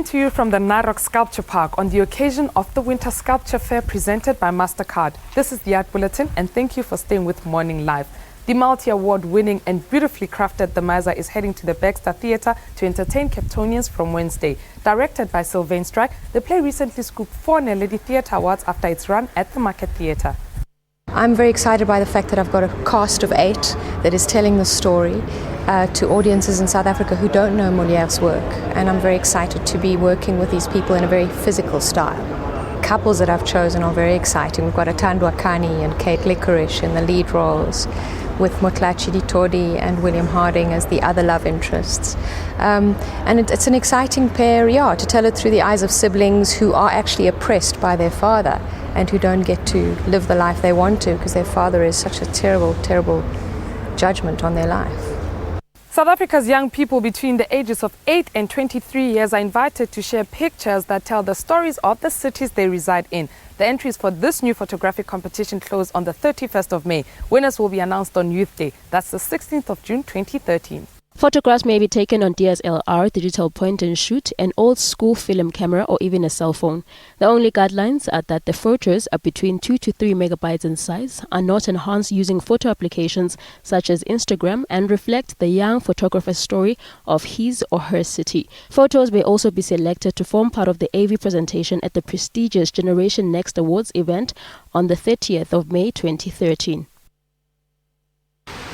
Coming to you from the Narok Sculpture Park on the occasion of the Winter Sculpture Fair presented by MasterCard. This is the Art Bulletin, and thank you for staying with Morning Live. The multi-award winning and beautifully crafted The Miser is heading to the Baxter Theatre to entertain Capetonians from Wednesday. Directed by Sylvain Strike, the play recently scooped 4 Nelady Theatre Awards after its run at the Market Theatre. I'm very excited by the fact that I've got a cast of 8 that is telling the story to audiences in South Africa who don't know Moliere's work, and I'm very excited to be working with these people in a very physical style. Couples that I've chosen are very exciting. We've got Atandwa Kani and Kate Licorice in the lead roles, with Motlachi Ditodi and William Harding as the other love interests. And it's an exciting pair, to tell it through the eyes of siblings who are actually oppressed by their father and who don't get to live the life they want to because their father is such a terrible, terrible judgment on their life. South Africa's young people between the ages of 8 and 23 years are invited to share pictures that tell the stories of the cities they reside in. The entries for this new photographic competition close on the 31st of May. Winners will be announced on Youth Day. That's the 16th of June 2013. Photographs may be taken on DSLR, digital point and shoot, an old school film camera or even a cell phone. The only guidelines are that the photos are between 2 to 3 megabytes in size, are not enhanced using photo applications such as Instagram, and reflect the young photographer's story of his or her city. Photos may also be selected to form part of the AV presentation at the prestigious Generation Next Awards event on the 30th of May 2013.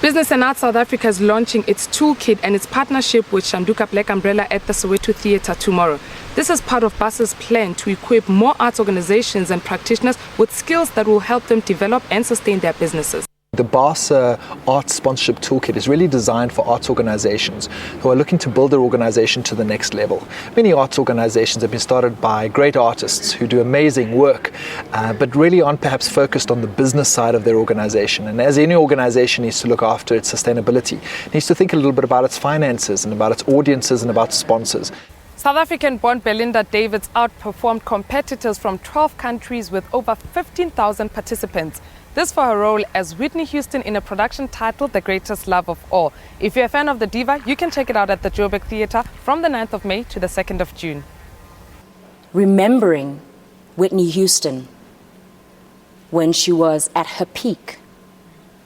Business and Art South Africa is launching its Toolkit and its partnership with Shanduka Black Umbrella at the Soweto Theatre tomorrow. This is part of BUS's plan to equip more arts organizations and practitioners with skills that will help them develop and sustain their businesses. The BASA Art Sponsorship Toolkit is really designed for arts organizations who are looking to build their organization to the next level. Many arts organizations have been started by great artists who do amazing work, but really aren't perhaps focused on the business side of their organization. And as any organization needs to look after its sustainability, it needs to think a little bit about its finances and about its audiences and about sponsors. South African-born Belinda Davids outperformed competitors from 12 countries with over 15,000 participants. This for her role as Whitney Houston in a production titled The Greatest Love of All. If you're a fan of the diva, you can check it out at the Joburg Theatre from the 9th of May to the 2nd of June. Remembering Whitney Houston when she was at her peak,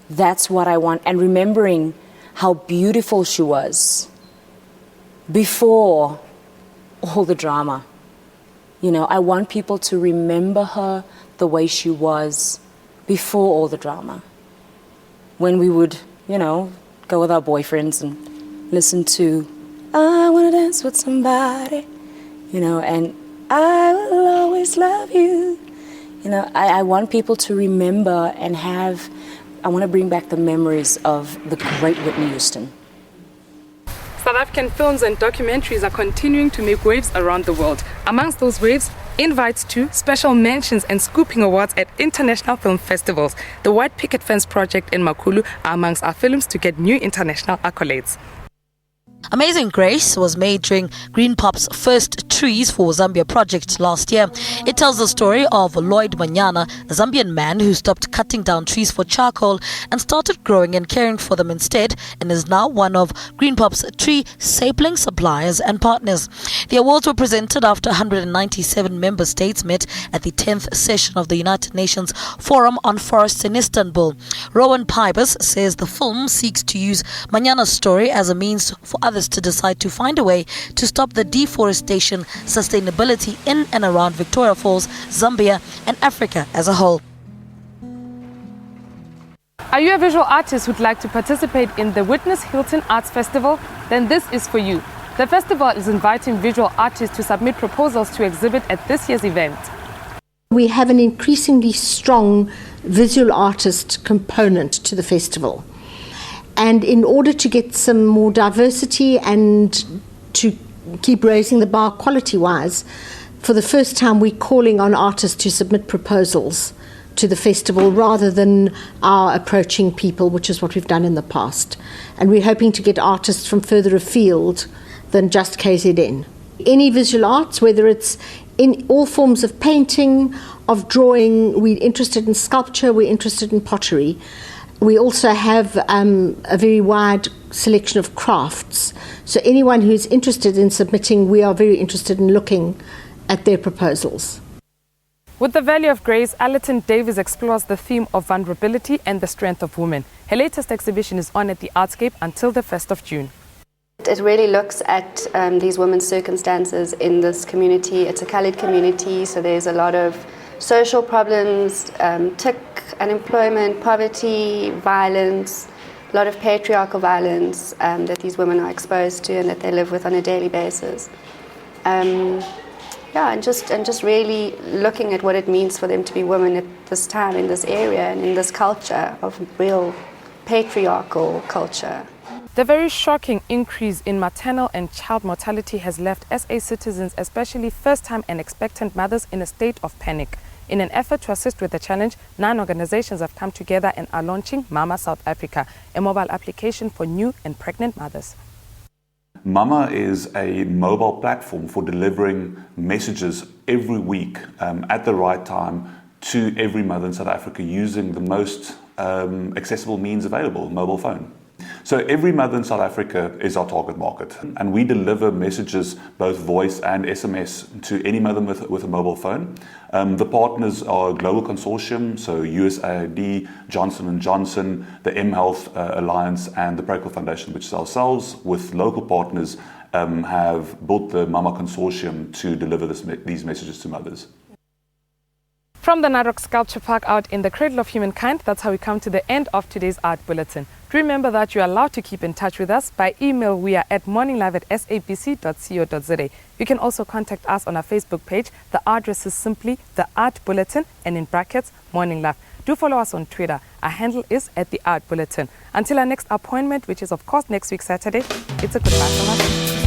that's what I want. And remembering how beautiful she was before all the drama. You know, I want people to remember her the way she was before all the drama, when we would, go with our boyfriends and listen to I Want to Dance with Somebody, and I will always love you. I want people to remember and I want to bring back the memories of the great Whitney Houston. South African films and documentaries are continuing to make waves around the world. Amongst those waves, invites to, special mentions and scooping awards at international film festivals. The White Picket Fence Project in Makulu are amongst our films to get new international accolades. Amazing Grace was made during Green Pop's first Trees for Zambia project last year. It tells the story of Lloyd Manyana, a Zambian man who stopped cutting down trees for charcoal and started growing and caring for them instead, and is now one of Green Pop's tree sapling suppliers and partners. The awards were presented after 197 member states met at the 10th session of the United Nations Forum on Forests in Istanbul. Rowan Pybus says the film seeks to use Manyana's story as a means for others to decide to find a way to stop the deforestation, sustainability in and around Victoria Falls, Zambia and Africa as a whole. Are you a visual artist who'd like to participate in the Witness Hilton Arts Festival? Then this is for you. The festival is inviting visual artists to submit proposals to exhibit at this year's event. We have an increasingly strong visual artist component to the festival. And in order to get some more diversity and to keep raising the bar quality-wise, for the first time we're calling on artists to submit proposals to the festival rather than our approaching people, which is what we've done in the past. And we're hoping to get artists from further afield than just KZN. Any visual arts, whether it's in all forms of painting, of drawing, we're interested in sculpture, we're interested in pottery. We also have a very wide selection of crafts. So anyone who's interested in submitting, we are very interested in looking at their proposals. With the Value of Grace, Allison Davis explores the theme of vulnerability and the strength of women. Her latest exhibition is on at the Artscape until the 1st of June. It really looks at these women's circumstances in this community. It's a coloured community, so there's a lot of social problems, tick, unemployment, poverty, violence, a lot of patriarchal violence that these women are exposed to and that they live with on a daily basis. And just really looking at what it means for them to be women at this time, in this area, and in this culture of real patriarchal culture. The very shocking increase in maternal and child mortality has left SA citizens, especially first-time and expectant mothers, in a state of panic. In an effort to assist with the challenge, 9 organizations have come together and are launching Mama South Africa, a mobile application for new and pregnant mothers. Mama is a mobile platform for delivering messages every week at the right time to every mother in South Africa using the most accessible means available, mobile phone. So every mother in South Africa is our target market, and we deliver messages, both voice and SMS, to any mother with a mobile phone. The partners are a global consortium, so USAID, Johnson & Johnson, the mHealth Alliance, and the Procol Foundation, which is ourselves, with local partners, have built the Mama Consortium to deliver these messages to mothers. From the Narok Sculpture Park out in the cradle of humankind, that's how we come to the end of today's Art Bulletin. Remember that you are allowed to keep in touch with us by email. We are at morninglive@sabc.co.za. You can also contact us on our Facebook page. The address is simply The Art Bulletin and in brackets, Morning Live. Do follow us on Twitter. Our handle is @The Art Bulletin. Until our next appointment, which is of course next week Saturday, it's a goodbye from us.